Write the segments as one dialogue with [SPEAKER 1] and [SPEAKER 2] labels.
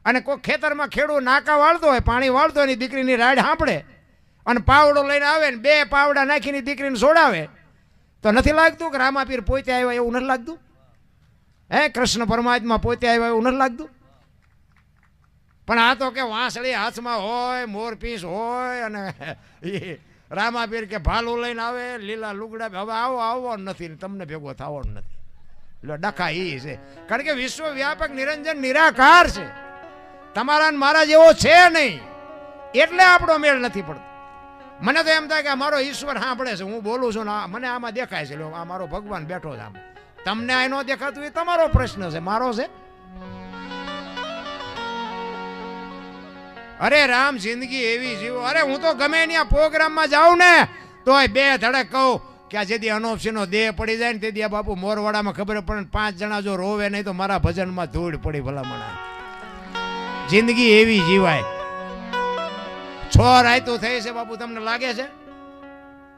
[SPEAKER 1] અને કોઈ ખેતરમાં ખેડૂત નાકા વાળતો હોય, પાણી વાળતો હોય, દીકરીની રાડ સાંભળે અને પાવડો લઈને આવે ને 2 પાવડા નાખીને દીકરીને છોડાવે, તો નથી લાગતું કે રામાપીર પોતે આવ્યા એવું નથી લાગતું? હે, કૃષ્ણ પરમાત્મા પોતે આવ્યા એવું નથી લાગતું? પણ આ તો કે વાંસળી હાથમાં હોય, મોરપીસ હોય, અને રામાપીર કે ભાલું લઈને આવે, લીલા લુગડા. હવે આવો આવવાનું નથી, તમને ભેગો થવાનું નથી. એટલે ડખા ઈ છે, કારણ કે વિશ્વવ્યાપક નિરંજન નિરાકાર છે, તમારા મારા જેવો છે નહીં, એટલે આપણો મેળ નથી પડતો. મને તો એમ થાય કે મારો ઈશ્વર સાંભળે છે, હું બોલું છું ને મને આમાં દેખાય છે, આ મારો ભગવાન બેઠો છે આમ. તમને આ ન દેખાતું એ તમારો પ્રશ્ન છે, મારો છે? અરે રામ, જિંદગી એવી જીવો. અરે હું તો ગમે ત્યાં પ્રોગ્રામમાં જાઉં ને તોય 2 ધડક કહું કે આ જેથી અનોપસીનો દેહ પડી જાય ને તેથી આ બાપુ મોરવાડામાં ખબર પડે 5 જણા જો રોવે નહીં તો મારા ભજનમાં ધૂળ પડી ભલામણા. જિંદગી એવી જીવાય. 6 રાયતું થઈ છે બાપુ, તમને લાગે છે?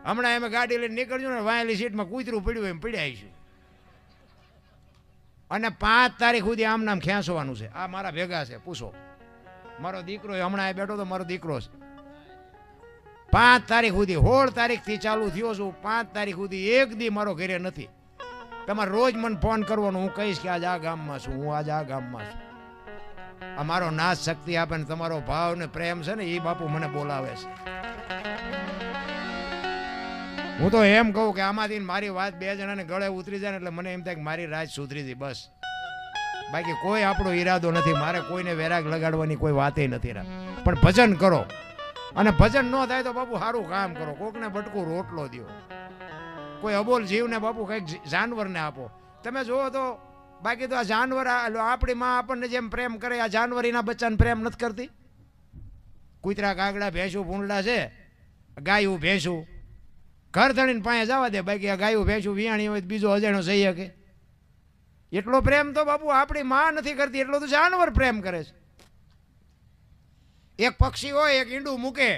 [SPEAKER 1] હમણાં એમ ગાડી લઈને નીકળજો ને વાયેલી સીટમાં કૂતરું પડ્યું એમ પડી આવીશું. અને 5 તારીખ સુધી આમ નામ ખેંચવાનું છે. આ મારા ભેગા છે, પૂછો. મારો દીકરો હમણાં બેઠો તો મારો દીકરો છે. 5 તારીખ સુધી, 16 તારીખથી ચાલુ થયો છું, 5 તારીખ સુધી એક દી મારો ઘરે નથી. તમારે રોજ મને ફોન કરવાનો, હું કહીશ કે આજ આ ગામમાં છું, હું આજ આ ગામમાં છું. અમારો નાશ શક્તિ આપે ને તમારો ભાવ ને પ્રેમ છે ને એ બાપુ મને બોલાવે છે. હું તો એમ કહું કે આમાંથી મારી વાત 2 જણાને ગળે ઉતરી જાય ને એટલે મને એમ થાય કે મારી રાત સુધરી હતી બસ. બાકી કોઈ આપણો ઈરાદો નથી, મારે કોઈને વેરાગ લગાડવાની કોઈ વાત નથી. પણ ભજન કરો, અને ભજન ન થાય તો બાપુ સારું કામ કરો. કોકને બટકું રોટલો દો, કોઈ અબોલ જીવને બાપુ કંઈક જાનવરને આપો. તમે જુઓ તો બાકી તો આ જાનવર, આપણી માં આપણને જેમ પ્રેમ કરે આ જાનવરીના બચ્ચાને પ્રેમ નથી કરતી. કૂતરા, કાગડા, ભેંસું, ભૂંડલા છે, ગાયું, ભેંસું ઘર ધણીને પાસે જવા દે. બાકી આ ગાયું ભેંસું વિયાણી હોય બીજો અજાણ્યો જઈ શકે. એટલો પ્રેમ તો બાપુ આપણી માં નથી કરતી, એટલો તો જાનવર પ્રેમ કરે છે. એક પક્ષી હોય, એક ઈંડું મૂકે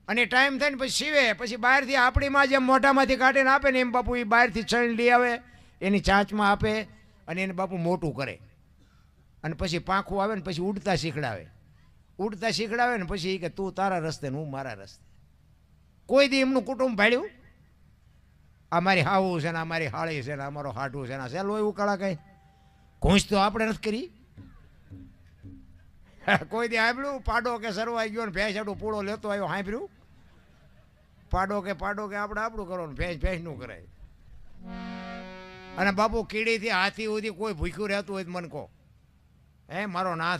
[SPEAKER 1] અને ટાઈમ થાય ને પછી સીવે, પછી બહારથી આપણી માં જેમ મોઢામાંથી કાઢીને આપે ને એમ બાપુ એ બહારથી ચણ લઈ આવે, એની ચાંચમાં આપે અને એને બાપુ મોટું કરે. અને પછી પાંખું આવે ને પછી ઉડતા શીખડાવે. ઉડતા શીખડાવે ને પછી કે તું તારા રસ્તે ને હું મારા રસ્તે. કોઈ દી એમનું કુટુંબ ભાડ્યું? આ મારી હાવું છે ને, આ મારી હાળી છે ને, અમારો હાડું છે ને, સહેલો એવું કળા કઈ ઘૂંચ તો આપણે નથી કરી. કોઈ દી સાંભળ્યું પાડો કે સરવાઈ ગયો ને ભેંસ પૂળો લેતો આવ્યો? સાંભળ્યું? પાડો કે આપણે આપણું કરો ને ભેંસનું કરાય. અને બાપુ કીડીથી હાથી સુધી કોઈ ભૂખ્યું રહેતું હોય તો મને કહો. હે મારો નાથ